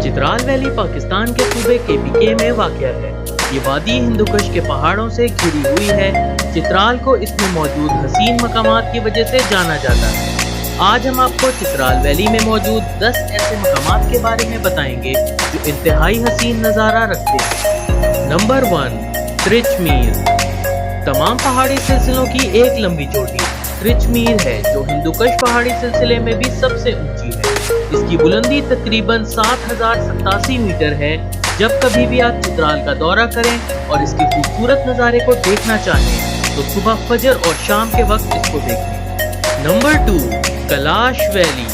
Chitral valley Pakistan کے صوبے KPK میں واقع ہے۔ یہ وادی ہندوکش کے پہاڑوں سے گھری ہوئی ہے۔ چترال کو اس میں موجود حسین مقامات کی وجہ سے جانا جاتا ہے۔ آج ہم آپ کو چترال ویلی میں موجود 10 ایسے مقامات کے بارے میں بتائیں گے جو انتہائی حسین نظارہ رکھتے ہیں۔ نمبر 1، ترچ میر۔ تمام پہاڑی سلسلوں کی ایک لمبی چوٹی ترچ میر ہے جو ہندوکش پہاڑی سلسلے میں بھی سب سے اونچی ہے۔ اس کی بلندی تقریباً 7087 میٹر ہے۔ جب کبھی بھی آپ چترال کا دورہ کریں اور اس کے خوبصورت نظارے کو دیکھنا چاہیں تو صبح فجر اور شام کے وقت اس کو دیکھیں۔ Number 2، Kalash valley.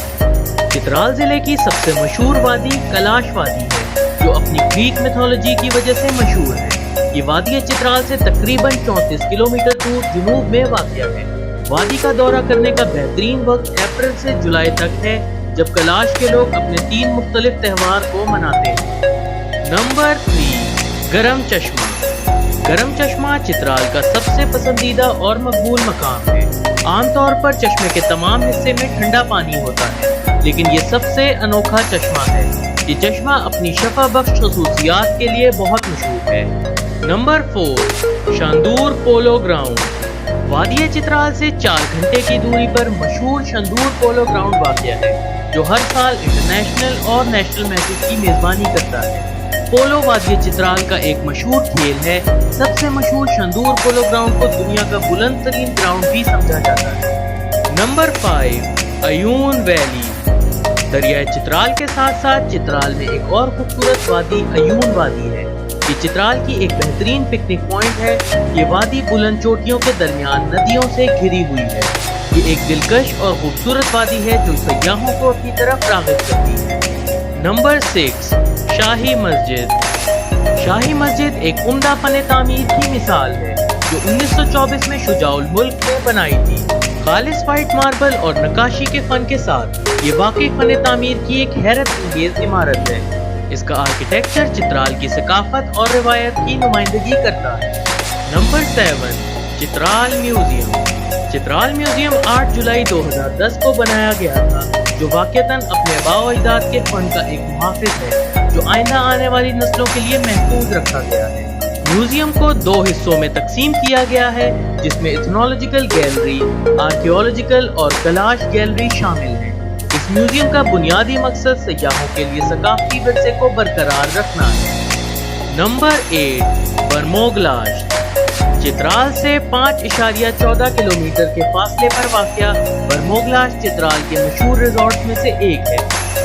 چترال ضلع کی سب سے مشہور وادی کلاش وادی ہے جو اپنی گریک میتھولوجی کی وجہ سے مشہور ہے۔ یہ وادی چترال سے تقریباً 34 کلومیٹر دور جنوب میں واقع ہے۔ وادی کا دورہ کرنے کا بہترین وقت اپریل سے جولائی تک ہے جب کلاش کے لوگ اپنے 3 مختلف تہوار کو مناتے ہیں۔ نمبر 3، گرم چشمہ۔ گرم چشمہ چترال کا سب سے پسندیدہ اور مقبول مقام ہے۔ عام طور پر چشمے کے تمام حصے میں ٹھنڈا پانی ہوتا ہے، لیکن یہ سب سے انوکھا چشمہ ہے۔ یہ چشمہ اپنی شفا بخش خصوصیات کے لیے بہت مشہور ہے۔ Number 4، Shandur polo ground. وادی چترال سے 4 گھنٹے کی دوری پر مشہور شندور پولو گراؤنڈ واقع ہے جو ہر سال انٹرنیشنل اور نیشنل میچز کی میزبانی کرتا ہے۔ پولو وادی چترال کا ایک مشہور کھیل ہے۔ سب سے مشہور شندور پولو گراؤنڈ کو دنیا کا بلند ترین گراؤنڈ بھی سمجھا جاتا ہے۔ Number 5، even valley. دریائے چترال کے ساتھ ساتھ چترال میں ایک اور خوبصورت وادی ایون وادی ہے۔ یہ چترال کی ایک بہترین پکنک پوائنٹ ہے۔ یہ وادی بلند چوٹیوں کے درمیان ندیوں سے گھری ہوئی ہے۔ یہ ایک دلکش اور خوبصورت وادی ہے جو سیاحوں کو اپنی طرف راغب کرتی ہے۔ نمبر 6، شاہی مسجد۔ شاہی مسجد ایک عمدہ فن تعمیر کی مثال ہے جو 1924 میں شجاع الملک نے بنائی تھی۔ خالص وائٹ ماربل اور نقاشی کے فن کے ساتھ یہ واقعی فن تعمیر کی ایک حیرت انگیز عمارت ہے۔ اس کا آرکیٹیکچر چترال کی ثقافت اور روایت کی نمائندگی کرتا ہے۔ Number 7، Chitral museum. Chitral museum 8 جولائی 2010 کو بنایا گیا تھا جو واقعتاً اپنے آباء و اجداد کے فن کا ایک محافظ ہے جو آئندہ آنے والی نسلوں کے لیے محفوظ رکھا گیا ہے۔ میوزیم کو 2 حصوں میں تقسیم کیا گیا ہے جس میں ایتھنولوجیکل گیلری، آرکیولوجیکل اور کلاش گیلری شامل ہیں۔ اس میوزیم کا بنیادی مقصد سیاحوں کے لیے ثقافتی ورثے کو برقرار رکھنا ہے۔ نمبر 8، برموگلاش۔ چترال سے 5.14 کلومیٹر کے فاصلے پر واقع برموگلاش چترال کے مشہور ریزورٹس میں سے ایک ہے۔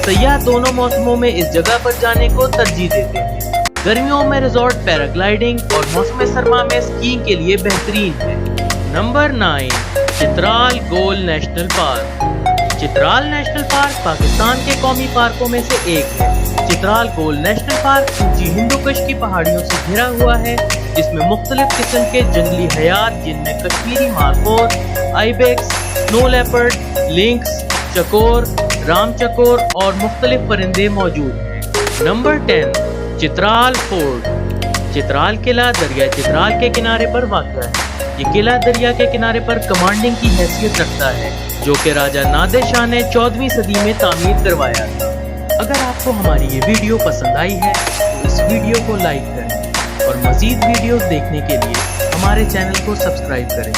سیاح دونوں موسموں میں اس جگہ پر جانے کو ترجیح دیتے ہیں۔ گرمیوں میں ریزورٹ پیراگلائیڈنگ اور موسم سرما میں اسکیئنگ کے لیے بہترین ہے۔ Number 9، Chitral Gol national park. Chitral national park Pakistan کے قومی پارکوں میں سے ایک ہے۔ چترال گول نیشنل پارک اونچی ہندوکش کی پہاڑیوں سے گھرا ہوا ہے جس میں مختلف قسم کے جنگلی حیات جن میں کشمیری مارخور، آئیبیکس، سنو لیپرڈ، لنکس، چکور، رام چکور اور مختلف پرندے موجود ہیں۔ Number 10، Chitral fort. چترال قلعہ دریائے چترال کے کنارے پر واقع ہے۔ یہ قلعہ دریا کے کنارے پر کمانڈنگ کی حیثیت رکھتا ہے جو کہ راجہ نادر شاہ نے 14ویں صدی میں تعمیر کروایا تھا۔ اگر آپ کو ہماری یہ ویڈیو پسند آئی ہے تو اس ویڈیو کو لائک کریں اور مزید ویڈیوز دیکھنے کے لیے ہمارے چینل کو سبسکرائب کریں۔